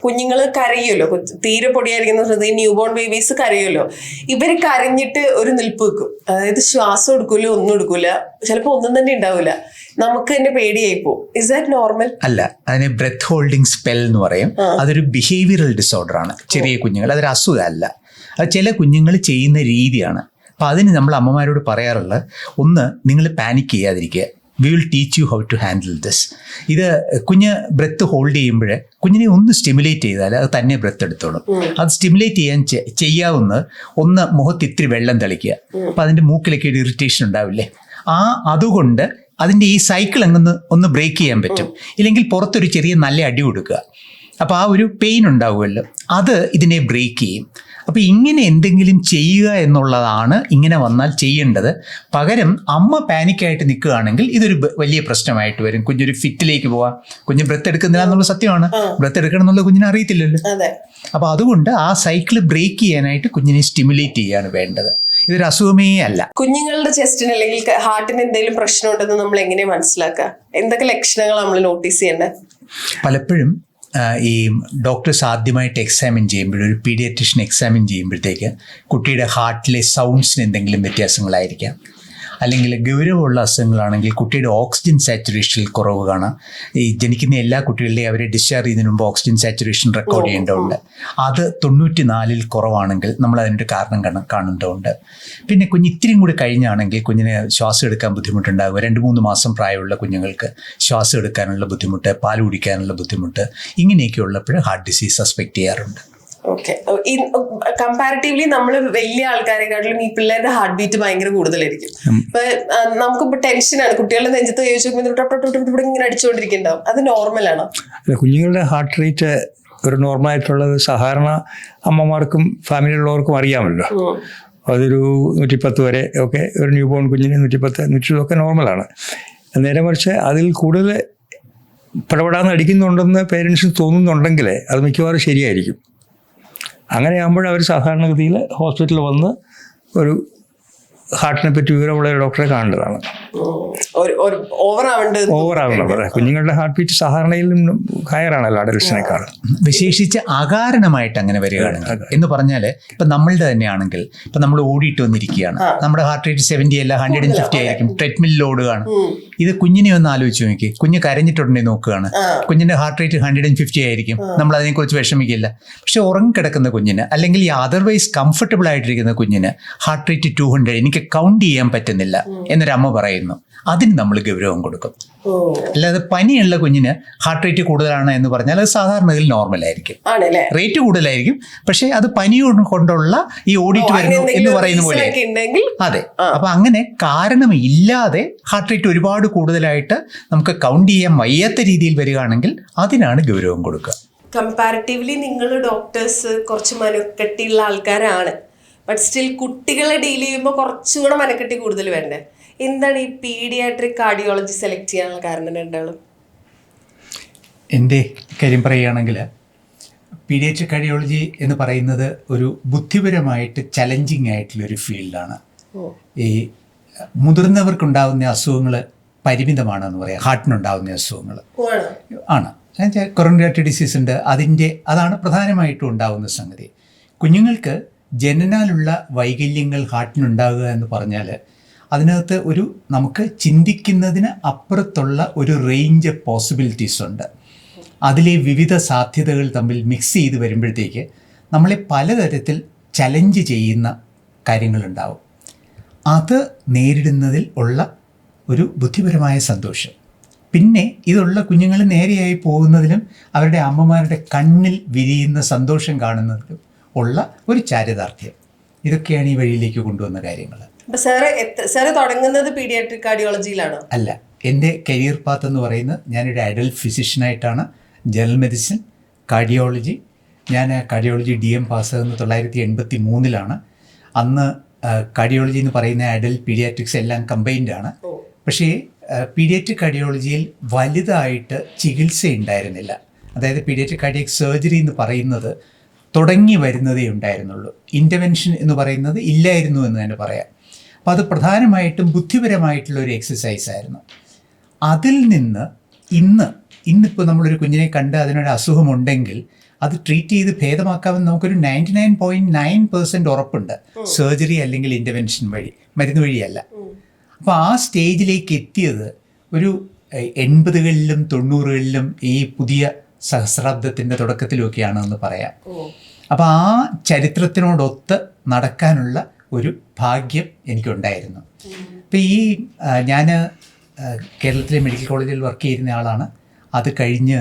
കുഞ്ഞുങ്ങൾ കരയുമല്ലോ, തീരെ പൊടിയായിരിക്കുന്ന new born babies കരയുമല്ലോ. ഇവര് കരഞ്ഞിട്ട് ഒരു നിൽപ്പ് വെക്കും, അതായത് ശ്വാസം എടുക്കൂല, ഒന്നും എടുക്കൂല, ചിലപ്പോൾ ഒന്നും തന്നെ ഉണ്ടാവില്ല. നമുക്ക് തന്നെ പേടിയായി പോകും. Is that normal? അല്ല, അതിന് ബ്രെത്ത് ഹോൾഡിംഗ് സ്പെൽ എന്ന് പറയും. അതൊരു ബിഹേവിയറൽ ഡിസോർഡർ ആണ്. ചെറിയ കുഞ്ഞുങ്ങൾ, അതൊരു അസുഖമല്ല. അത് ചില കുഞ്ഞുങ്ങൾ ചെയ്യുന്ന രീതിയാണ്. അപ്പം അതിന് നമ്മൾ അമ്മമാരോട് പറയാറുള്ളത്, ഒന്ന്, നിങ്ങൾ പാനിക് ചെയ്യാതിരിക്കുക. We will teach you how to handle this. ഇത് കുഞ്ഞ് ബ്രെത്ത് ഹോൾഡ് ചെയ്യുമ്പോൾ കുഞ്ഞിനെ ഒന്ന് സ്റ്റിമുലേറ്റ് ചെയ്താൽ അത് തന്നെ ബ്രെത്ത് എടുത്തോളും. അത് സ്റ്റിമുലേറ്റ് ചെയ്യാവുന്ന ഒന്ന്, മുഖത്ത് ഇത്തിരി വെള്ളം തളിക്കുക. അപ്പം അതിൻ്റെ മൂക്കിലൊക്കെ ഒരു ഇറിറ്റേഷൻ ഉണ്ടാവില്ലേ, അതുകൊണ്ട് അതിൻ്റെ ഈ സൈക്കിൾ ഒന്ന് ബ്രേക്ക് ചെയ്യാൻ പറ്റും. ഇല്ലെങ്കിൽ പുറത്തൊരു ചെറിയ നല്ല അടി കൊടുക്കുക. അപ്പോൾ ആ ഒരു പെയിൻ ഉണ്ടാവുമല്ലോ, അത് ഇതിനെ ബ്രേക്ക് ചെയ്യും. അപ്പോൾ ഇങ്ങനെ എന്തെങ്കിലും ചെയ്യുക എന്നുള്ളതാണ് ഇങ്ങനെ വന്നാൽ ചെയ്യേണ്ടത്. പകരം അമ്മ പാനിക്കായിട്ട് നിൽക്കുകയാണെങ്കിൽ ഇതൊരു വലിയ പ്രശ്നമായിട്ട് വരും. കുഞ്ഞൊരു ഫിറ്റിലേക്ക് പോവാം, കുഞ്ഞ് ബ്രെത്ത് എടുക്കുന്നില്ല എന്നുള്ള സത്യമാണ്. ബ്രെത്ത് എടുക്കണം എന്നുള്ള കുഞ്ഞിനെ അറിയത്തില്ലല്ലോ. അപ്പോൾ അതുകൊണ്ട് ആ സൈക്കിൾ ബ്രേക്ക് ചെയ്യാനായിട്ട് കുഞ്ഞിനെ സ്റ്റിമുലേറ്റ് ചെയ്യാണ് വേണ്ടത്. ഇതൊരു അസുഖമേ അല്ല. കുഞ്ഞുങ്ങളുടെ ചെസ്റ്റിന് അല്ലെങ്കിൽ ഹാർട്ടിന് എന്തെങ്കിലും പ്രശ്നമുണ്ടെന്ന് നമ്മൾ എങ്ങനെ മനസ്സിലാക്കുക? എന്തൊക്കെ ലക്ഷണങ്ങൾ നമ്മൾ നോട്ടീസ് ചെയ്യേണ്ടത്? പലപ്പോഴും ഈ ഡോക്ടേഴ്സ് ആദ്യമായിട്ട് എക്സാമിൻ ചെയ്യുമ്പോൾ, ഒരു പീഡിയാട്രിഷ്യൻ എക്സാമിൻ ചെയ്യുമ്പോഴത്തേക്ക് കുട്ടിയുടെ ഹാർട്ടിലെ സൗണ്ട്സിന് എന്തെങ്കിലും വ്യത്യാസങ്ങളായിരിക്കാം. അല്ലെങ്കിൽ ഗൗരവമുള്ള അസുഖങ്ങളാണെങ്കിൽ കുട്ടിയുടെ ഓക്സിജൻ സാച്ചുറേഷനിൽ കുറവ് കാണാം. ഈ ജനിക്കുന്ന എല്ലാ കുട്ടികളുടെയും അവരെ ഡിസ്ചാർജ് ചെയ്യുന്നതിന് മുമ്പ് ഓക്സിജൻ സാച്ചുറേഷൻ റെക്കോർഡ് ചെയ്യേണ്ടതുണ്ട്. അത് 94 കുറവാണെങ്കിൽ നമ്മൾ അതിൻ്റെ കാരണം കാണേണ്ടതുണ്ട്. പിന്നെ കുഞ്ഞ് ഇത്തിരിയും കൂടി കഴിഞ്ഞാണെങ്കിൽ കുഞ്ഞിന് ശ്വാസം എടുക്കാൻ ബുദ്ധിമുട്ടുണ്ടാകുക. 2-3 മാസം പ്രായമുള്ള കുഞ്ഞുങ്ങൾക്ക് ശ്വാസം എടുക്കാനുള്ള ബുദ്ധിമുട്ട്, പാൽ കുടിക്കാനുള്ള ബുദ്ധിമുട്ട്, ഇങ്ങനെയൊക്കെ ഉള്ളപ്പോൾ ഹാർട്ട് ഡിസീസ് സസ്പെക്ട് ചെയ്യാറുണ്ട്. ഓക്കെ. കമ്പാരിറ്റീവ്ലി നമ്മൾ വലിയ ആൾക്കാരെക്കാട്ടിലും ഈ പിള്ളേരുടെ ഹാർട്ട് ബീറ്റ് ഭയങ്കര കൂടുതലായിരിക്കും. ഇപ്പൊ നമുക്കിപ്പോ ടെൻഷനാണ്, കുട്ടികളുടെ നെഞ്ചത്ത് ചോദിച്ചു ഇങ്ങനെ അടിച്ചുകൊണ്ടിരിക്കുന്നുണ്ടാവും. അത് നോർമലാണോ? കുഞ്ഞുങ്ങളുടെ ഹാർട്ട് റേറ്റ് ഒരു നോർമലായിട്ടുള്ളത് സാധാരണ അമ്മമാർക്കും ഫാമിലിയിലുള്ളവർക്കും അറിയാമല്ലോ. അതൊരു 110 വരെ ഒക്കെ, ഒരു ന്യൂ ബോൺ കുഞ്ഞിന് 110, 120 ഒക്കെ നോർമലാണ്. നേരെ മറിച്ച് അതിൽ കൂടുതൽ പടപടാന്ന് അടിക്കുന്നുണ്ടെന്ന് പേരൻസിന് തോന്നുന്നുണ്ടെങ്കിൽ അത് മിക്കവാറും ശരിയായിരിക്കും. അങ്ങനെയാകുമ്പോൾ അവർ സാധാരണഗതിയിൽ ഹോസ്പിറ്റലിൽ വന്ന് ഒരു ഹാർട്ടിനെ പറ്റി വിവരമുള്ള ഒരു ഡോക്ടറെ കാണേണ്ടതാണ്. ഓവറാവണം. കുഞ്ഞുങ്ങളുടെ ഹാർട്ട് ബീറ്റ് സാധാരണയിലും ഹയറാണല്ലോ അഡൽട്സിനേക്കാൾ. വിശേഷിച്ച് അകാരണമായിട്ട് അങ്ങനെ വരികയാണെങ്കിൽ എന്ന് പറഞ്ഞാൽ, ഇപ്പം നമ്മളുടെ തന്നെയാണെങ്കിൽ, ഇപ്പം നമ്മൾ ഓടിയിട്ട് വന്നിരിക്കുകയാണ്, നമ്മുടെ ഹാർട്ട് റേറ്റ് 70 അല്ല 150 ആയിരിക്കും, ട്രെഡ്മില്ലിൽ ഓടുകയാണ്. ഇത് കുഞ്ഞിനെ ഒന്ന് ആലോചിച്ച് നോക്കി, കുഞ്ഞ് കരഞ്ഞിട്ടുണ്ടെങ്കിൽ നോക്കുകയാണ്, കുഞ്ഞിൻ്റെ ഹാർട്ട് റേറ്റ് 150 ആയിരിക്കും, നമ്മൾ അതിനെക്കുറിച്ച് വിഷമിക്കില്ല. പക്ഷെ ഉറങ്ങിക്കിടക്കുന്ന കുഞ്ഞിന്, അല്ലെങ്കിൽ ഈ അതർവൈസ് കംഫർട്ടബിൾ ആയിട്ടിരിക്കുന്ന കുഞ്ഞിന് ഹാർട്ട് റേറ്റ് 200, എനിക്ക് കൗണ്ട് ചെയ്യാൻ പറ്റുന്നില്ല എന്നൊരമ്മ പറയുന്നു, അതിന് നമ്മൾ ഗൗരവം കൊടുക്കും. അല്ലാതെ പനിയുള്ള കുഞ്ഞിന് ഹാർട്ട് റേറ്റ് കൂടുതലാണ് എന്ന് പറഞ്ഞാൽ അത് സാധാരണയിൽ നോർമൽ ആയിരിക്കും, റേറ്റ് കൂടുതലായിരിക്കും. പക്ഷെ അത് പനി കൊണ്ടുള്ള ഈ ഓടിറ്റ് വരുന്നു എന്ന് പറയുന്ന പോലെ. അതെ. അപ്പൊ അങ്ങനെ കാരണമില്ലാതെ ഹാർട്ട് റേറ്റ് ഒരുപാട് കൂടുതലായിട്ട് നമുക്ക് കൗണ്ട് ചെയ്യാൻ വയ്യാത്ത രീതിയിൽ വരികയാണെങ്കിൽ അതിനാണ് ഗൗരവം കൊടുക്കുക. കമ്പാരിറ്റീവ്ലി നിങ്ങൾ ഡോക്ടേഴ്സ് കുറച്ച് മനക്കെട്ടിയുള്ള ആൾക്കാരാണ്. ബട്ട് സ്റ്റിൽ കുട്ടികളെ ഡീൽ ചെയ്യുമ്പോൾ കുറച്ചുകൂടെ മനക്കെട്ടി കൂടുതൽ വേണ്ടേ? എന്താണ് ഈ പീഡിയാട്രിക് കാർഡിയോളജി സെലക്ട് ചെയ്യാനുള്ള കാരണം രണ്ടാളും? എൻ്റെ കാര്യം പറയുകയാണെങ്കിൽ, പീഡിയാട്രിക് കാർഡിയോളജി എന്ന് പറയുന്നത് ഒരു ബുദ്ധിപരമായിട്ട് ചലഞ്ചിങ് ആയിട്ടുള്ളൊരു ഫീൽഡാണ്. ഈ മുതിർന്നവർക്കുണ്ടാകുന്ന അസുഖങ്ങൾ പരിമിതമാണെന്ന് പറയാം. ഹാർട്ടിനുണ്ടാകുന്ന അസുഖങ്ങൾ ആണ്. കൊറോണറി ആർട്ടറി ഡിസീസ് ഉണ്ട്, അതാണ് പ്രധാനമായിട്ടും ഉണ്ടാകുന്ന സംഗതി. കുഞ്ഞുങ്ങൾക്ക് ജനനാലുള്ള വൈകല്യങ്ങൾ ഹാർട്ടിനുണ്ടാകുക എന്ന് പറഞ്ഞാൽ അതിനകത്ത് നമുക്ക് ചിന്തിക്കുന്നതിന് അപ്പുറത്തുള്ള ഒരു റേഞ്ച് ഓഫ് പോസിബിലിറ്റീസ് ഉണ്ട്. അതിലെ വിവിധ സാധ്യതകൾ തമ്മിൽ മിക്സ് ചെയ്ത് വരുമ്പോഴത്തേക്ക് നമ്മളെ പലതരത്തിൽ ചലഞ്ച് ചെയ്യുന്ന കാര്യങ്ങളുണ്ടാവും. അത് നേരിടുന്നതിൽ ഉള്ള ഒരു ബുദ്ധിപരമായ സന്തോഷം, പിന്നെ ഇതുള്ള കുഞ്ഞുങ്ങൾ നേരെയായി പോകുന്നതിലും അവരുടെ അമ്മമാരുടെ കണ്ണിൽ വിരിയുന്ന സന്തോഷം കാണുന്നതിലും ഉള്ള ഒരു ചാരിതാർത്ഥ്യം, ഇതൊക്കെയാണ് ഈ വഴിയിലേക്ക് കൊണ്ടുവന്ന കാര്യങ്ങൾ. സാറ് തുടങ്ങുന്നത് പീഡിയാട്രിക് കാർഡിയോളജിയിലാണോ? അല്ല, എൻ്റെ കരിയർ പാത്ത് എന്ന് പറയുന്നത് ഞാനൊരു അഡൽട്ട് ഫിസിഷ്യനായിട്ടാണ്. General medicine, cardiology. ഞാൻ കാർഡിയോളജി DM പാസ്സാകുന്നത് 1983 അന്ന് കാർഡിയോളജി എന്ന് പറയുന്ന അഡൽട്ട് പീഡിയാട്രിക്സ് എല്ലാം കമ്പൈൻഡ് ആണ്. പക്ഷേ പീഡിയാട്രിക് കാർഡിയോളജിയിൽ വലുതായിട്ട് ചികിത്സ ഉണ്ടായിരുന്നില്ല. അതായത് പീഡിയാട്രിക് കാർഡിയക് സർജറി എന്ന് പറയുന്നത് തുടങ്ങി വരുന്നതേ ഉണ്ടായിരുന്നുള്ളൂ. ഇൻ്റർവെൻഷൻ എന്ന് പറയുന്നത് ഇല്ലായിരുന്നു എന്ന് തന്നെ പറയാം. അപ്പോൾ അത് പ്രധാനമായിട്ടും ബുദ്ധിപരമായിട്ടുള്ള ഒരു എക്സസൈസ് ആയിരുന്നു. അതിൽ നിന്ന് ഇന്നിപ്പോൾ നമ്മളൊരു കുഞ്ഞിനെ കണ്ട് അതിനൊരു അസുഖമുണ്ടെങ്കിൽ അത് ട്രീറ്റ് ചെയ്ത് ഭേദമാക്കാമെന്ന് നമുക്കൊരു 99.9% ഉറപ്പുണ്ട്, സർജറി അല്ലെങ്കിൽ ഇൻ്റർവെൻഷൻ വഴി, മരുന്ന് വഴിയല്ല. അപ്പോൾ ആ സ്റ്റേജിലേക്ക് എത്തിയത് ഒരു 80കളിലും 90കളിലും ഈ പുതിയ സഹസ്രാബ്ദത്തിൻ്റെ തുടക്കത്തിലൊക്കെയാണെന്ന് പറയാം. അപ്പോൾ ആ ചരിത്രത്തിനോടൊത്ത് നടക്കാനുള്ള ഒരു ഭാഗ്യം എനിക്കുണ്ടായിരുന്നു. അപ്പോൾ ഈ ഞാൻ കേരളത്തിലെ മെഡിക്കൽ കോളേജിൽ വർക്ക് ചെയ്യുന്ന ആളാണ്. അത് കഴിഞ്ഞ്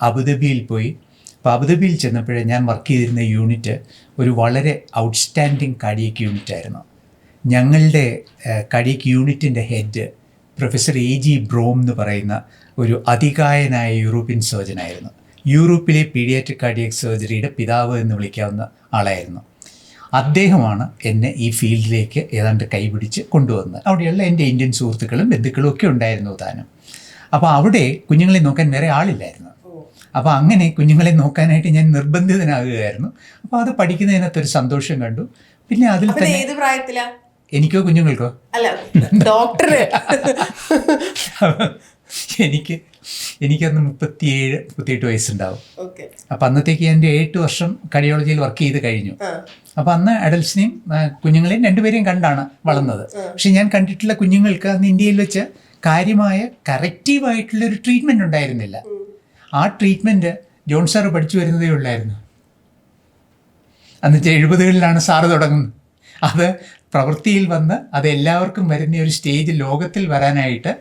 അബുദാബിയിൽ പോയി. അപ്പോൾ അബുദാബിയിൽ ചെന്നപ്പോഴേ ഞാൻ വർക്ക് ചെയ്തിരുന്ന യൂണിറ്റ് ഒരു വളരെ ഔട്ട്സ്റ്റാൻഡിങ് കാർഡിയക് യൂണിറ്റ് ആയിരുന്നു. ഞങ്ങളുടെ കാർഡിയക് യൂണിറ്റിൻ്റെ ഹെഡ് പ്രൊഫസർ A.G. ബ്രോം എന്ന് പറയുന്ന ഒരു അതികായനായ യൂറോപ്യൻ സർജനായിരുന്നു. യൂറോപ്പിലെ പീഡിയാട്രിക് കാർഡിയക് സർജറിയുടെ പിതാവ് എന്ന് വിളിക്കാവുന്ന ആളായിരുന്നു. അദ്ദേഹമാണ് എന്നെ ഈ ഫീൽഡിലേക്ക് ഏതാണ്ട് കൈപിടിച്ച് കൊണ്ടുവന്നത്. അവിടെയുള്ള എൻ്റെ ഇന്ത്യൻ സുഹൃത്തുക്കളും ബന്ധുക്കളും ഒക്കെ ഉണ്ടായിരുന്നു താനും. അപ്പോൾ അവിടെ കുഞ്ഞുങ്ങളെ നോക്കാൻ വേറെ ആളില്ലായിരുന്നു. അപ്പോൾ അങ്ങനെ കുഞ്ഞുങ്ങളെ നോക്കാനായിട്ട് ഞാൻ നിർബന്ധിതനാകുകയായിരുന്നു. അപ്പോൾ അത് പഠിക്കുന്നതിനകത്തൊരു സന്തോഷം കണ്ടു. പിന്നെ അതിൽ തന്നെ ഏത് പ്രായത്തിലാ? എനിക്കോ കുഞ്ഞുങ്ങൾക്കോ? അല്ല, ഡോക്ടറ്. എനിക്കന്ന് 37-38 വയസ്സുണ്ടാവും. അപ്പം അന്നത്തേക്ക് എൻ്റെ 8 വർഷം കാർഡിയോളജിയിൽ വർക്ക് ചെയ്ത് കഴിഞ്ഞു. അപ്പം അന്ന് അഡൽസിനെയും കുഞ്ഞുങ്ങളെയും രണ്ടുപേരെയും കണ്ടാണ് വളർന്നത്. പക്ഷെ ഞാൻ കണ്ടിട്ടുള്ള കുഞ്ഞുങ്ങൾക്ക് അന്ന് ഇന്ത്യയിൽ വെച്ച് കാര്യമായ കറക്റ്റീവായിട്ടുള്ളൊരു ട്രീറ്റ്മെൻറ്റ് ഉണ്ടായിരുന്നില്ല. ആ ട്രീറ്റ്മെൻറ്റ് ജോൺ സാറ് പഠിച്ചു വരുന്നതേ ഉള്ളായിരുന്നു. അന്ന് 70കളിലാണ് സാറ് തുടങ്ങുന്നത്. അത് പ്രവൃത്തിയിൽ വന്ന് അത് എല്ലാവർക്കും വരുന്ന ഒരു സ്റ്റേജ് ലോകത്തിൽ വരാനായിട്ട്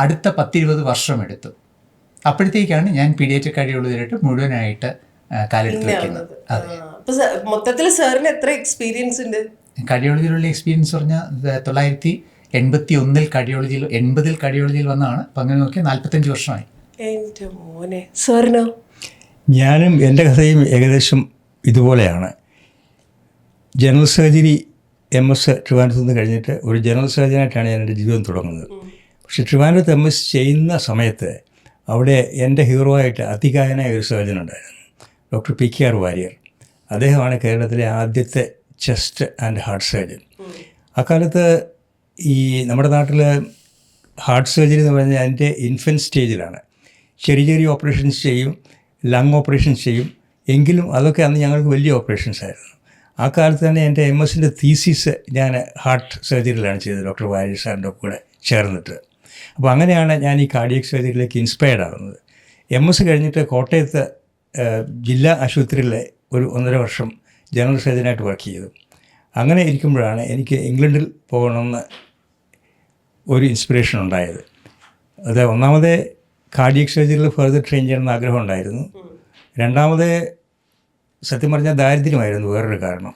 അടുത്ത 10-20 വർഷമെടുത്തു. അപ്പോഴത്തേക്കാണ് ഞാൻ പീഡിയാട്രിക് കാർഡിയോളജിയായിട്ട് മുഴുവനായിട്ട് കാലെടുത്ത് വയ്ക്കുന്നത്. അതെ. മൊത്തത്തിൽ സാറിന് എത്ര എക്സ്പീരിയൻസ് ഉണ്ട്? കാർഡിയോളജിയിലുള്ള എക്സ്പീരിയൻസ് പറഞ്ഞാൽ 1981 കാർഡിയോളജിയിൽ 80 കാർഡിയോളജിയിൽ വന്നതാണ്. അപ്പം അങ്ങനെ നോക്കിയാൽ 45 വർഷമായി. എൻ്റെ മോനെ. സാറിനോ? ഞാനും എൻ്റെ കഥയും ഏകദേശം ഇതുപോലെയാണ്. ജനറൽ സർജറി MS ട്രിവാൻഡ്രത്ത് നിന്ന് കഴിഞ്ഞിട്ട് ഒരു ജനറൽ സർജനായിട്ടാണ് ഞാൻ എൻ്റെ ജീവിതം തുടങ്ങുന്നത്. പക്ഷേ ട്രിവാൻഡ്രത്ത് MS ചെയ്യുന്ന സമയത്ത് അവിടെ എൻ്റെ ഹീറോ ആയിട്ട് അതികായനായ ഒരു സർജൻ ഉണ്ടായിരുന്നു, ഡോക്ടർ PKR വാര്യർ. അദ്ദേഹമാണ് കേരളത്തിലെ ആദ്യത്തെ ചെസ്റ്റ് ആൻഡ് ഹാർട്ട് സർജൻ. അക്കാലത്ത് ഈ നമ്മുടെ നാട്ടിൽ ഹാർട്ട് സർജറി എന്ന് പറഞ്ഞാൽ അതിൻ്റെ ഇൻഫൻറ്റ് സ്റ്റേജിലാണ്. ചെറിയ ചെറിയ ഓപ്പറേഷൻസ് ചെയ്യും, ലങ് ഓപ്പറേഷൻസ് ചെയ്യും. എങ്കിലും അതൊക്കെ അന്ന് ഞങ്ങൾക്ക് വലിയ ഓപ്പറേഷൻസ് ആയിരുന്നു. ആ കാലത്ത് തന്നെ എൻ്റെ MSൻ്റെ തീസിസ് ഞാൻ ഹാർട്ട് സർജറിയിലാണ് ചെയ്തത്, ഡോക്ടർ വാര്യർ സാറിൻ്റെ കൂടെ ചേർന്നിട്ട്. അപ്പോൾ അങ്ങനെയാണ് ഞാൻ ഈ കാർഡിയക് സർജറിയിലേക്ക് ഇൻസ്പയർഡ് ആകുന്നത്. MS കഴിഞ്ഞിട്ട് കോട്ടയത്ത് ജില്ലാ ആശുപത്രിയിലെ ഒരു 1.5 വർഷം ജനറൽ സർജനായിട്ട് വർക്ക് ചെയ്തു. അങ്ങനെ ഇരിക്കുമ്പോഴാണ് എനിക്ക് ഇംഗ്ലണ്ടിൽ പോകണമെന്ന് ഒരു ഇൻസ്പിറേഷൻ ഉണ്ടായത്. അത് ഒന്നാമത് കാർഡിയക് സർജറിയിൽ ഫർദർ ട്രെയിൻ ചെയ്യണമെന്ന് ആഗ്രഹം ഉണ്ടായിരുന്നു. രണ്ടാമത് സത്യം പറഞ്ഞാൽ ദാരിദ്ര്യമായിരുന്നു വേറൊരു കാരണം.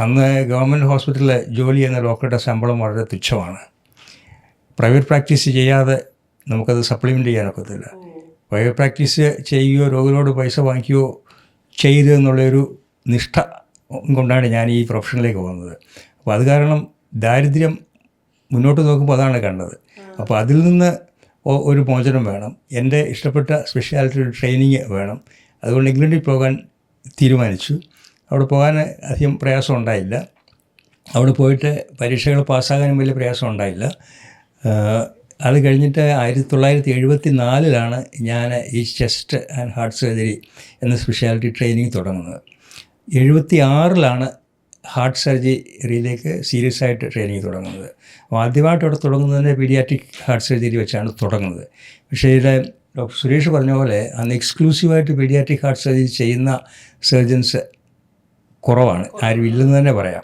അന്ന് ഗവൺമെൻറ് ഹോസ്പിറ്റലിൽ ജോലി ചെയ്യുന്ന ഡോക്ടറുടെ ശമ്പളം വളരെ തുച്ഛമാണ്. പ്രൈവറ്റ് പ്രാക്ടീസ് ചെയ്യാതെ നമുക്കത് സപ്ലിമെൻ്റ് ചെയ്യാനൊക്കത്തില്ല. പ്രൈവറ്റ് പ്രാക്ടീസ് ചെയ്യുകയോ രോഗികളോട് പൈസ വാങ്ങിക്കുകയോ ചെയ്തു എന്നുള്ളൊരു നിഷ്ഠ കൊണ്ടാണ് ഞാൻ ഈ പ്രൊഫഷനിലേക്ക് പോകുന്നത്. അപ്പോൾ അത് കാരണം ദാരിദ്ര്യം മുന്നോട്ട് നോക്കുമ്പോൾ അതാണ് കണ്ടത്. അപ്പോൾ അതിൽ നിന്ന് ഒരു മോചനം വേണം, എൻ്റെ ഇഷ്ടപ്പെട്ട സ്പെഷ്യാലിറ്റി ഒരു ട്രെയിനിങ് വേണം. അതുകൊണ്ട് ഇംഗ്ലണ്ടിൽ പോകാൻ തീരുമാനിച്ചു. അവിടെ പോകാൻ അധികം പ്രയാസം ഉണ്ടായില്ല. അവിടെ പോയിട്ട് പരീക്ഷകൾ പാസ്സാകാനും വലിയ പ്രയാസം ഉണ്ടായില്ല. അത് കഴിഞ്ഞിട്ട് 1974 ഞാൻ ഈ ചെസ്റ്റ് ആൻഡ് ഹാർട്ട് സർജറി എന്ന സ്പെഷ്യാലിറ്റി ട്രെയിനിങ് തുടങ്ങുന്നത്. 76 ഹാർട്ട് സർജറിയിലേക്ക് സീരിയസ് ആയിട്ട് ട്രെയിനിങ് തുടങ്ങുന്നത്. അപ്പോൾ ആദ്യമായിട്ട് അവിടെ തുടങ്ങുന്നതിന് പീഡിയാട്രിക് ഹാർട്ട് സർജറി വെച്ചാണ് തുടങ്ങുന്നത്. പക്ഷേ ഇതിൽ ഡോക്ടർ സുരേഷ് പറഞ്ഞ പോലെ അന്ന് എക്സ്ക്ലൂസീവായിട്ട് പീഡിയാട്രിക് ഹാർട്ട് സർജറി ചെയ്യുന്ന സർജൻസ് കുറവാണ്, ആരും ഇല്ലെന്ന് തന്നെ പറയാം.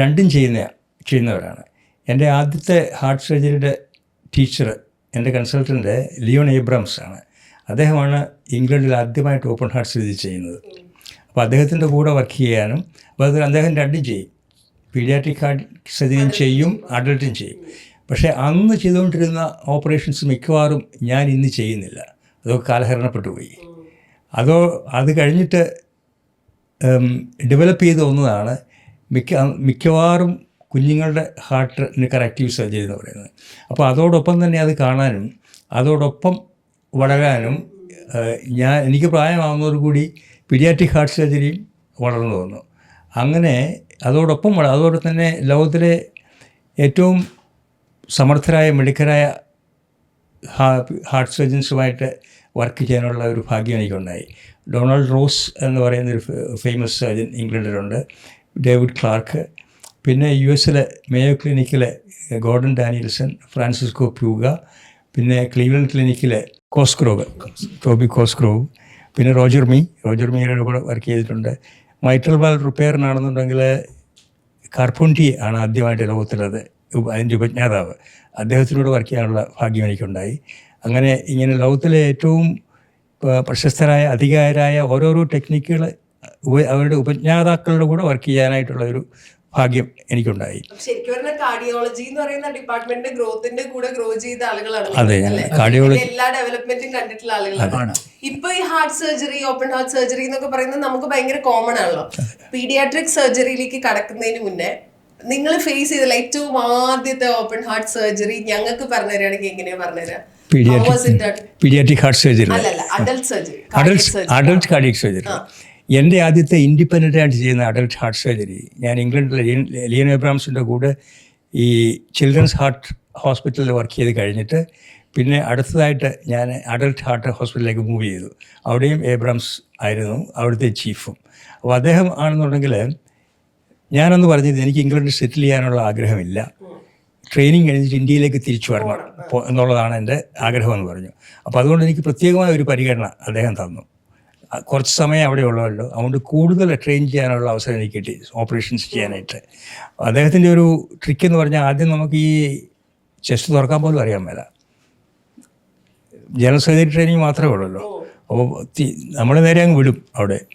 രണ്ടും ചെയ്യുന്നവരാണ്. എൻ്റെ ആദ്യത്തെ ഹാർട്ട് സർജറിയുടെ ടീച്ചർ, എൻ്റെ കൺസൾട്ടൻ്റ് ലിയോൺ ഏബ്രംസ് ആണ്. അദ്ദേഹമാണ് ഇംഗ്ലണ്ടിൽ ആദ്യമായിട്ട് ഓപ്പൺ ഹാർട്ട് സർജറി ചെയ്യുന്നത്. അപ്പോൾ അദ്ദേഹത്തിൻ്റെ കൂടെ വർക്ക് ചെയ്യാനും, അപ്പോൾ അത് അദ്ദേഹം രണ്ടും ചെയ്യും, പീഡിയാട്രിക് ഹാർട്ട് സർജറിയും ചെയ്യും, അഡൾട്ടും ചെയ്യും. പക്ഷേ അന്ന് ചെയ്തുകൊണ്ടിരുന്ന ഓപ്പറേഷൻസ് മിക്കവാറും ഞാൻ ഇന്ന് ചെയ്യുന്നില്ല, അതൊക്കെ കാലഹരണപ്പെട്ടു പോയി. അത് കഴിഞ്ഞിട്ട് ഡെവലപ്പ് ചെയ്ത് വന്നതാണ് മിക്കവാറും കുഞ്ഞുങ്ങളുടെ ഹാർട്ടിന് കറക്റ്റീവ് സർജറി എന്ന് പറയുന്നത്. അപ്പോൾ അതോടൊപ്പം തന്നെ അത് കാണാനും അതോടൊപ്പം വളരാനും എനിക്ക് പ്രായമാകുന്നതോടുകൂടി പീഡിയാട്രിക് ഹാർട്ട് സർജറിയും വളർന്നു വന്നു. അങ്ങനെ അതോടെ തന്നെ ലോകത്തിലെ ഏറ്റവും സമർത്ഥരായ മിടുക്കരായ ഹാർട്ട് സർജൻസുമായിട്ട് വർക്ക് ചെയ്യാനുള്ള ഒരു ഭാഗ്യം എനിക്കുണ്ടായി. ഡൊണാൾഡ് റോസ് എന്ന് പറയുന്നൊരു ഫേമസ് സർജൻ ഇംഗ്ലണ്ടിലുണ്ട്, ഡേവിഡ് ക്ലാർക്ക്, പിന്നെ US മേയോ ക്ലിനിക്കിലെ ഗോർഡൻ ഡാനിയൽസൺ, ഫ്രാൻസിസ്കോ പ്യൂഗ, പിന്നെ ക്ലീവ്ലൻഡ് ക്ലിനിക്കിലെ ടോബി കോസ്ഗ്രോവ്, പിന്നെ റോജർ മീയുടെ കൂടെ വർക്ക് ചെയ്തിട്ടുണ്ട്. മൈട്രൽ വാൽവ് റിപ്പയറിനാണെന്നുണ്ടെങ്കിൽ കാർപ്പൂണ്ടി ആണ് ആദ്യമായിട്ട് ലോകത്തിലത് അതിൻ്റെ ഉപജ്ഞാതാവ്. അദ്ദേഹത്തിനോട് വർക്ക് ചെയ്യാനുള്ള ഭാഗ്യം എനിക്കുണ്ടായി. അങ്ങനെ ഇങ്ങനെ ലോകത്തിലെ ഏറ്റവും പ്രശസ്തരായ അധികാരായ ഓരോരോ ടെക്നിക്കുകൾ അവരുടെ ഉപജ്ഞാതാക്കളുടെ കൂടെ വർക്ക് ചെയ്യാനായിട്ടുള്ള ഒരു ഭാഗ്യം എനിക്കുണ്ടായി. ശരിക്കും പറഞ്ഞാൽ കാർഡിയോളജി എന്ന് പറയുന്ന ഡിപ്പാർട്ട്മെന്റ് ഗ്രോത്തിന്റെ കൂടെ ഗ്രോ ചെയ്ത ആളുകളാണ്. അതെ, കാർഡിയോളജി എല്ലാ ഡെവലപ്മെന്റും കണ്ടിട്ടുള്ള ആളുകളാണ്. ഇപ്പൊ ഈ heart surgery, open heart surgery എന്നൊക്കെ പറയുന്നത് നമുക്ക് ഭയങ്കര കോമൺ ആണല്ലോ. പീഡിയാട്രിക് സർജറിയിലേക്ക് കടക്കുന്നതിന് മുന്നേ നിങ്ങൾ ഫേസ് ചെയ്തില്ല ഏറ്റവും ആദ്യത്തെ ഓപ്പൺ ഹാർട്ട് സർജറി ഞങ്ങൾക്ക് പറഞ്ഞു തരികയാണെങ്കിൽ എങ്ങനെയാ പറഞ്ഞുതരാ? പീഡിയാട്രിക് ഹാർട്ട് സർജറി അല്ലല്ല, adult surgery. Adult cardiac surgery. എൻ്റെ ആദ്യത്തെ ഇൻഡിപെൻഡൻ്റ് ആയിട്ട് ചെയ്യുന്ന അഡൽട്ട് ഹാർട്ട് സർജറി ഞാൻ ഇംഗ്ലണ്ടിലെ ലിയൻ എബ്രാംസിൻ്റെ കൂടെ ഈ ചിൽഡ്രൻസ് ഹാർട്ട് ഹോസ്പിറ്റലിൽ വർക്ക് ചെയ്ത് കഴിഞ്ഞിട്ട് പിന്നെ അടുത്തതായിട്ട് ഞാൻ അഡൽട്ട് ഹാർട്ട് ഹോസ്പിറ്റലിലേക്ക് മൂവ് ചെയ്തു. അവിടെയും എബ്രാംസ് ആയിരുന്നു അവിടുത്തെ ചീഫും. അപ്പോൾ അദ്ദേഹം ആണെന്നുണ്ടെങ്കിൽ ഞാനന്ന് പറഞ്ഞത് എനിക്ക് ഇംഗ്ലണ്ടിൽ സെറ്റിൽ ചെയ്യാനുള്ള ആഗ്രഹമില്ല, ട്രെയിനിങ് കഴിഞ്ഞിട്ട് ഇന്ത്യയിലേക്ക് തിരിച്ചു വരണം എന്നുള്ളതാണ് എൻ്റെ ആഗ്രഹമെന്ന് പറഞ്ഞു. അപ്പോൾ അതുകൊണ്ട് എനിക്ക് പ്രത്യേകമായ ഒരു പരിഗണന അദ്ദേഹം തന്നു. കുറച്ച് സമയം അവിടെ ഉള്ളവല്ലോ, അതുകൊണ്ട് കൂടുതൽ ട്രെയിൻ ചെയ്യാനുള്ള അവസരം എനിക്ക് കിട്ടി ഓപ്പറേഷൻസ് ചെയ്യാനായിട്ട്. അദ്ദേഹത്തിൻ്റെ ഒരു ട്രിക്ക് എന്ന് പറഞ്ഞാൽ ആദ്യം നമുക്ക് ഈ ചെസ്റ്റ് തുറക്കാൻ പോലും അറിയാൻ മേല, ജനറൽ സർജറി ട്രെയിനിങ് മാത്രമേ ഉള്ളല്ലോ. അപ്പോൾ നമ്മൾ നേരെ അങ്ങ് വിടും.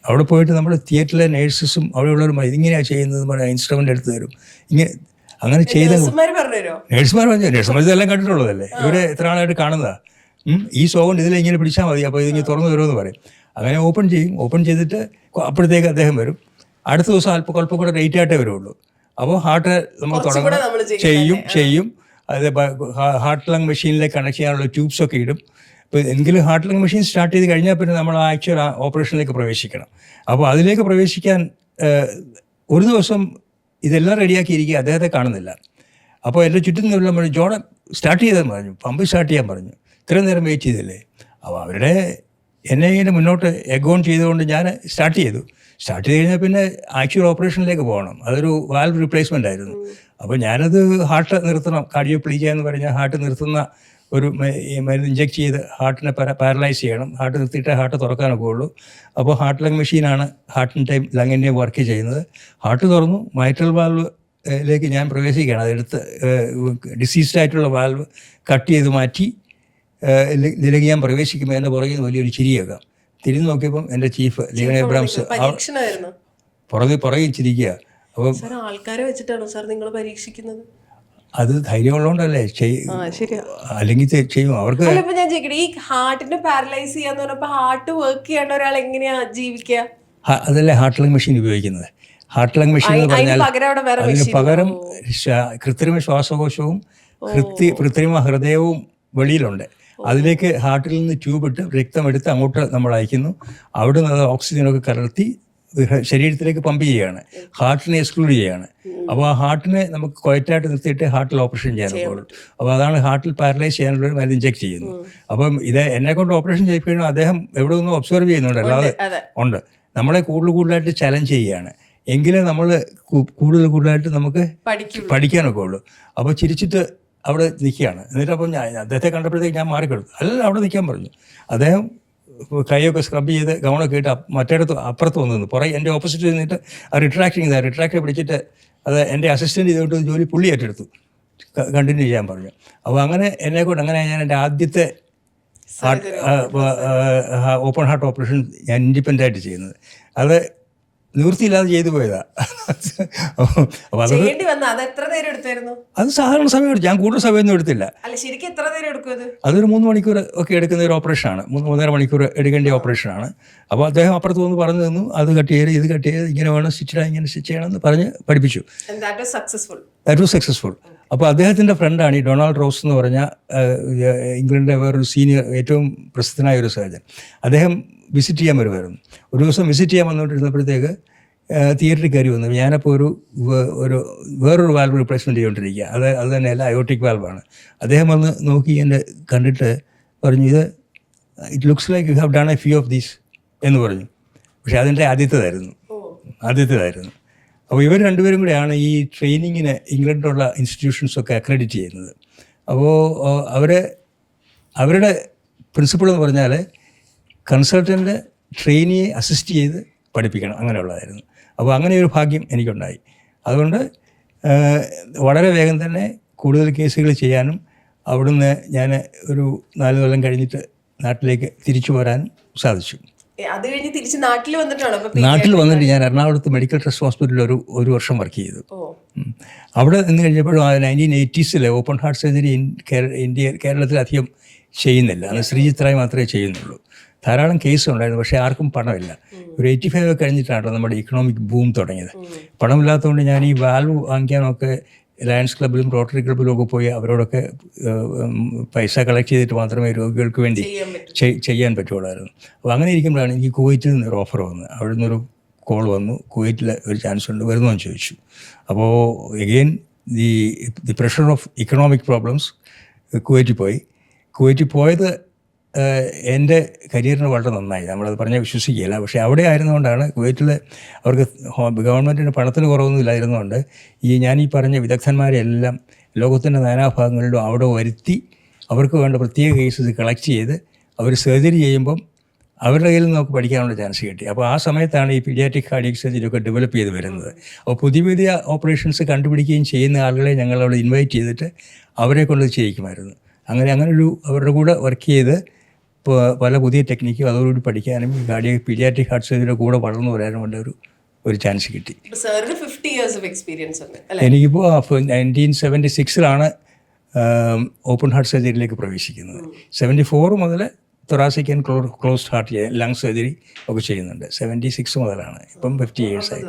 അവിടെ പോയിട്ട് നമ്മൾ തിയേറ്ററിലെ നേഴ്സസും അവിടെയുള്ളവരും ഇതിങ്ങനെയാണ് ചെയ്യുന്നത് പറഞ്ഞാൽ ഇൻസ്ട്രുമെൻ്റ് എടുത്ത് തരും. അങ്ങനെ ചെയ്ത നേഴ്സുമാർ ഇതെല്ലാം കണ്ടിട്ടുള്ളതല്ലേ, ഇവരെ എത്ര ആളായിട്ട് കാണുന്നതാണ്. ഈ സോകൊണ്ട് ഇതിലിങ്ങനെ പിടിച്ചാൽ മതി, അപ്പോൾ ഇതിങ്ങനെ തുറന്നു വരുമെന്ന് പറയും. അങ്ങനെ ഓപ്പൺ ചെയ്യും. ഓപ്പൺ ചെയ്തിട്ട് അപ്പോഴത്തേക്ക് അദ്ദേഹം വരും. അടുത്ത ദിവസം അല്പം കൂടെ ലേറ്റ് ആയിട്ടേ വരുള്ളൂ. അപ്പോൾ ഹാർട്ട് നമ്മൾ തുടങ്ങണം ചെയ്യും. അത് ഹാർട്ട് ലങ് മെഷീനിലേക്ക് കണക്ട് ചെയ്യാനുള്ള ട്യൂബ്സൊക്കെ ഇടും. ഇപ്പോൾ എങ്കിലും ഹാർട്ട് ലങ് മെഷീൻ സ്റ്റാർട്ട് ചെയ്ത് കഴിഞ്ഞാൽ പിന്നെ നമ്മൾ ആക്ച്വൽ ഓപ്പറേഷനിലേക്ക് പ്രവേശിക്കണം. അപ്പോൾ അതിലേക്ക് പ്രവേശിക്കാൻ ഒരു ദിവസം ഇതെല്ലാം റെഡിയാക്കിയിരിക്കുക, അദ്ദേഹത്തെ കാണുന്നില്ല. അപ്പോൾ എൻ്റെ ചുറ്റും നിന്നുള്ള പറഞ്ഞു, ജോൺ സ്റ്റാർട്ട് ചെയ്തെന്ന് പറഞ്ഞു, പമ്പ് സ്റ്റാർട്ട് ചെയ്യാൻ പറഞ്ഞു. ഇത്രയും നേരം വെയിറ്റ് ചെയ്തില്ലേ? അപ്പോൾ അവരുടെ എന്നെ ഇങ്ങനെ മുന്നോട്ട് എഗോൺ ചെയ്തുകൊണ്ട് ഞാൻ സ്റ്റാർട്ട് ചെയ്തു കഴിഞ്ഞാൽ പിന്നെ ആക്ച്വൽ ഓപ്പറേഷനിലേക്ക് പോകണം. അതൊരു വാൽവ് റീപ്ലേസ്മെൻ്റ് ആയിരുന്നു. അപ്പോൾ ഞാനത് ഹാർട്ട് നിർത്തണം, കാർഡിയോപ്ലീജിയ എന്ന് പറഞ്ഞാൽ ഹാർട്ട് നിർത്തുന്ന ഒരു മരുന്ന് ഇഞ്ചെക്ട് ചെയ്ത് ഹാർട്ടിനെ പാരലൈസ് ചെയ്യണം. ഹാർട്ട് നിർത്തിയിട്ടേ ഹാർട്ട് തുറക്കാനൊക്കെ ഉള്ളൂ. അപ്പോൾ ഹാർട്ട് ലങ് മെഷീനാണ് ഹാർട്ടിൻ്റെയും ലങ്ങിൻ്റെയും വർക്ക് ചെയ്യുന്നത്. ഹാർട്ട് തുറന്നു, മൈട്രൽ വാൽവിലേക്ക് ഞാൻ പ്രവേശിക്കുകയാണ്. അതെടുത്ത് ഡിസീസ്ഡ് ആയിട്ടുള്ള വാൽവ് കട്ട് ചെയ്ത് മാറ്റി ഇതിലേക്ക് ഞാൻ പ്രവേശിക്കുമ്പോൾ എൻ്റെ പുറകിൽ വലിയൊരു ചിരിയൊക്കെ തിരിഞ്ഞു നോക്കിയപ്പം എൻ്റെ ചീഫ് ലിയൻ എബ്രാംസ് പുറകിൽ ചിരിക്കുക. അപ്പം ആൾക്കാരെ വെച്ചിട്ടാണോ സാർ നിങ്ങൾ പരീക്ഷിക്കുന്നത്? അത് ധൈര്യമുള്ളതുകൊണ്ടല്ലേ അല്ലെങ്കിൽ ചെയ്യും അവർക്ക്. ഞാൻ ചോദിക്കട്ടെ, ഈ ഹാർട്ടിനെ പാരലൈസ് ചെയ്യാന്ന് പറഞ്ഞപ്പോൾ ഹാർട്ട് വർക്ക് ചെയ്യേണ്ട ഒരാൾ എങ്ങനെയാ ജീവിക്കുക? അതല്ലേ ഹാർട്ട് ലങ് മെഷീൻ ഉപയോഗിക്കുന്നത്. ഹാർട്ട് ലങ് മെഷീൻ എന്ന് പറഞ്ഞാൽ അതിന് പകരം കൃത്രിമ ശ്വാസകോശവും കൃത്രിമ ഹൃദയവും വെളിയിലുണ്ട്. അതിലേക്ക് ഹാർട്ടിൽ നിന്ന് ട്യൂബ് ഇട്ട് രക്തമെടുത്ത് അങ്ങോട്ട് നമ്മൾ അയക്കുന്നു. അവിടെ നിന്ന് ഓക്സിജനൊക്കെ കലർത്തി ശരീരത്തിലേക്ക് പമ്പ് ചെയ്യുകയാണ്, ഹാർട്ടിനെ എക്സ്ക്ലൂഡ് ചെയ്യുകയാണ്. അപ്പോൾ ആ ഹാർട്ടിനെ നമുക്ക് ക്വയറ്റായിട്ട് നിർത്തിയിട്ട് ഹാർട്ടിൽ ഓപ്പറേഷൻ ചെയ്യാനുള്ളൂ. അപ്പോൾ അതാണ് ഹാർട്ടിൽ പാരലൈസ് ചെയ്യാനുള്ള മരുന്ന് ഇഞ്ചെക്ട് ചെയ്യുന്നു. അപ്പം ഇത് എന്നെ കൊണ്ട് ഓപ്പറേഷൻ ചെയ്യിപ്പിക്കണം അദ്ദേഹം എവിടെ നിന്നും ഒബ്സർവ് ചെയ്യുന്നുണ്ട്, അല്ലാതെ ഉണ്ട്. നമ്മളെ കൂടുതലായിട്ട് ചലഞ്ച് ചെയ്യുകയാണ്, എങ്കിലേ നമ്മൾ കൂടുതലായിട്ട് നമുക്ക് പഠിക്കാനൊക്കെ ഉള്ളൂ. അപ്പോൾ ചിരിച്ചിട്ട് അവിടെ നിൽക്കുകയാണ്. എന്നിട്ട് അപ്പം അദ്ദേഹത്തെ കണ്ടപ്പോഴത്തേക്ക് ഞാൻ മാറിക്കൊടുത്തു. അല്ല, അവിടെ നിൽക്കാൻ പറഞ്ഞു. അദ്ദേഹം കൈയൊക്കെ സ്ക്രബ് ചെയ്ത് ഗൗണൊക്കെ ഇട്ട് മറ്റേടത്ത് അപ്പുറത്ത് വന്നു പുറകെ എൻ്റെ ഓപ്പോസിറ്റ് നിന്നിട്ട് ആ റിട്രാക്ടർ പിടിച്ചിട്ട് അത് എൻ്റെ അസിസ്റ്റൻ്റ് ചെയ്തുകൊണ്ട് ജോലി പുള്ളി ഏറ്റെടുത്തു, കണ്ടിന്യൂ ചെയ്യാൻ പറഞ്ഞു. അപ്പോൾ അങ്ങനെ എന്നെക്കൊണ്ട് അങ്ങനെ ഞാൻ എൻ്റെ ആദ്യത്തെ ഓപ്പൺ ഹാർട്ട് ഓപ്പറേഷൻ ഞാൻ ഇൻഡിപെൻഡൻ്റ് ആയിട്ട് ചെയ്യുന്നത്. അത് നിവൃത്തിയില്ലാതെ ചെയ്തു പോയതാ. അപ്പോൾ അത് സാധാരണ സമയം എടുത്തു. ഞാൻ കൂടുതൽ സമയമൊന്നും എടുത്തില്ല. അതൊരു 3 മണിക്കൂർ ഒക്കെ എടുക്കുന്ന ഒരു ഓപ്പറേഷനാണ്, 3-3.5 മണിക്കൂർ എടുക്കേണ്ട ഓപ്പറേഷനാണ്. അപ്പോൾ അദ്ദേഹം അപ്പുറത്ത് വന്ന് പറഞ്ഞു തന്നു, അത് കട്ട് ചെയ്ത് ഇത് കട്ട് ചെയ്ത് ഇങ്ങനെ വേണം, ഇങ്ങനെ സ്റ്റിച്ച് ചെയ്യണം എന്ന് പറഞ്ഞ് പഠിപ്പിച്ചു. That was successful. അപ്പോൾ അദ്ദേഹത്തിൻ്റെ ഫ്രണ്ടാണ് ഈ ഡൊണാൾഡ് റോസ് എന്ന് പറഞ്ഞ ഇംഗ്ലണ്ടിലെ വേറൊരു സീനിയർ ഏറ്റവും പ്രസിദ്ധനായ ഒരു സർജൻ. അദ്ദേഹം വിസിറ്റ് ചെയ്യാൻ വരുമായിരുന്നു. ഒരു ദിവസം വിസിറ്റ് ചെയ്യാൻ വന്നുകൊണ്ടിരുന്നപ്പോഴത്തേക്ക് തിയേറ്ററിൽ കയറി വന്നു. ഞാനപ്പോൾ വേറൊരു വാൽവ് റീപ്ലേസ്മെൻറ്റ് ചെയ്തുകൊണ്ടിരിക്കുക. അത് തന്നെയല്ല, അയോട്ടിക് വാൽവാണ്. അദ്ദേഹം വന്ന് നോക്കി എന്നെ കണ്ടിട്ട് പറഞ്ഞു, ഇത് it looks like you have done A few of these എന്ന് പറഞ്ഞു. പക്ഷെ അതിൻ്റെ ആദ്യത്തേതായിരുന്നു. അപ്പോൾ ഇവർ രണ്ടുപേരും കൂടെയാണ് ഈ ട്രെയിനിങ്ങിന് ഇംഗ്ലണ്ടിലുള്ള ഇൻസ്റ്റിറ്റ്യൂഷൻസൊക്കെ അക്രഡിറ്റ് ചെയ്യുന്നത്. അപ്പോൾ അവരുടെ പ്രിൻസിപ്പിൾ എന്ന് പറഞ്ഞാൽ കൺസൾട്ടൻ്റ് ട്രെയിനിയെ അസിസ്റ്റ് ചെയ്ത് പഠിപ്പിക്കണം, അങ്ങനെയുള്ളതായിരുന്നു. അപ്പോൾ അങ്ങനെ ഒരു ഭാഗ്യം എനിക്കുണ്ടായി. അതുകൊണ്ട് വളരെ വേഗം തന്നെ കൂടുതൽ കേസുകൾ ചെയ്യാനും അവിടുന്ന് ഞാൻ ഒരു 4 കൊല്ലം കഴിഞ്ഞിട്ട് നാട്ടിലേക്ക് തിരിച്ചു പോരാനും സാധിച്ചു. അത് കഴിഞ്ഞ് തിരിച്ച് നാട്ടിൽ വന്നിട്ടാണോ? നാട്ടിൽ വന്നിട്ട് ഞാൻ എറണാകുളത്ത് മെഡിക്കൽ ട്രസ്റ്റ് ഹോസ്പിറ്റലിൽ ഒരു വർഷം വർക്ക് ചെയ്തു. അവിടെ നിന്ന് കഴിഞ്ഞപ്പോഴും 1980s ഓപ്പൺ ഹാർട്ട് സർജറി കേരളത്തിൽ അധികം ചെയ്യുന്നില്ല. അന്ന് ശ്രീചിത്രായി മാത്രമേ ചെയ്യുന്നുള്ളൂ. ധാരാളം കേസ് ഉണ്ടായിരുന്നു, പക്ഷേ ആർക്കും പണമില്ല. ഒരു 85 കഴിഞ്ഞിട്ടാണ് നമ്മുടെ ഇക്കണോമിക് ബൂം തുടങ്ങിയത്. പണമില്ലാത്തതുകൊണ്ട് ഞാൻ ഈ വാൽവ് വാങ്ങിക്കാനൊക്കെ ലയൺസ് ക്ലബിലും റോട്ടറി ക്ലബിലും ഒക്കെ പോയി അവരോടൊക്കെ പൈസ കളക്ട് ചെയ്തിട്ട് മാത്രമേ രോഗികൾക്ക് വേണ്ടി ചെയ്യാൻ പറ്റുള്ളായിരുന്നു. അപ്പോൾ അങ്ങനെ ഇരിക്കുമ്പോഴാണ് എനിക്ക് കുവൈറ്റിൽ നിന്നൊരു ഓഫർ വന്നത്. അവിടെ നിന്നൊരു കോൾ വന്നു, കുവൈറ്റിൽ ഒരു ചാൻസ് ഉണ്ട്, വരുന്നോന്ന് ചോദിച്ചു. അപ്പോൾ again the pressure of economic problems കുവൈറ്റിൽ പോയത് എൻ്റെ കരിയറിന് വളരെ നന്നായി. നമ്മളത് പറഞ്ഞാൽ വിശ്വസിക്കുകയില്ല. പക്ഷേ അവിടെ ആയിരുന്നുകൊണ്ടാണ് കുവൈറ്റിൽ അവർക്ക് ഗവൺമെൻറ്റിന് പണത്തിന് കുറവൊന്നുമില്ലായിരുന്നുകൊണ്ട് ഞാൻ ഈ പറഞ്ഞ വിദഗ്ധന്മാരെ എല്ലാം ലോകത്തിൻ്റെ നാനാഭാഗങ്ങളിലും അവിടെ വരുത്തി അവർക്ക് വേണ്ട പ്രത്യേക കേസസ് കളക്ട് ചെയ്ത് അവർ സർജറി ചെയ്യുമ്പം അവരുടെ കയ്യിൽ നിന്ന് നമുക്ക് പഠിക്കാനുള്ള ചാൻസ് കിട്ടി. അപ്പോൾ ആ സമയത്താണ് ഈ പീഡിയാട്രിക് കാർഡിയക് സർജറിയൊക്കെ ഡെവലപ്പ് ചെയ്ത് വരുന്നത്. അപ്പോൾ പുതിയ ഓപ്പറേഷൻസ് കണ്ടുപിടിക്കുകയും ചെയ്യുന്ന ആളുകളെ ഞങ്ങൾ അവിടെ ഇൻവൈറ്റ് ചെയ്തിട്ട് അവരെ കൊണ്ട് ചെയ്യിക്കുമായിരുന്നു. അങ്ങനെ അവരുടെ കൂടെ വർക്ക് ചെയ്ത് പല പുതിയ ടെക്നിക്കും അതോടുകൂടി പഠിക്കാനും പീഡിയാട്രിക് ഹാർട്ട് സർജറിയുടെ കൂടെ വളർന്നു വരാനും കൊണ്ട് ഒരു ചാൻസ് കിട്ടി. എനിക്കിപ്പോൾ 1976 ഓപ്പൺ ഹാർട്ട് സർജറിയിലേക്ക് പ്രവേശിക്കുന്നത്. 74 മുതൽ thoracic and closed heart lung surgery ഒക്കെ ചെയ്യുന്നുണ്ട്. 76 മുതലാണ്. ഇപ്പം 50 years ആയി.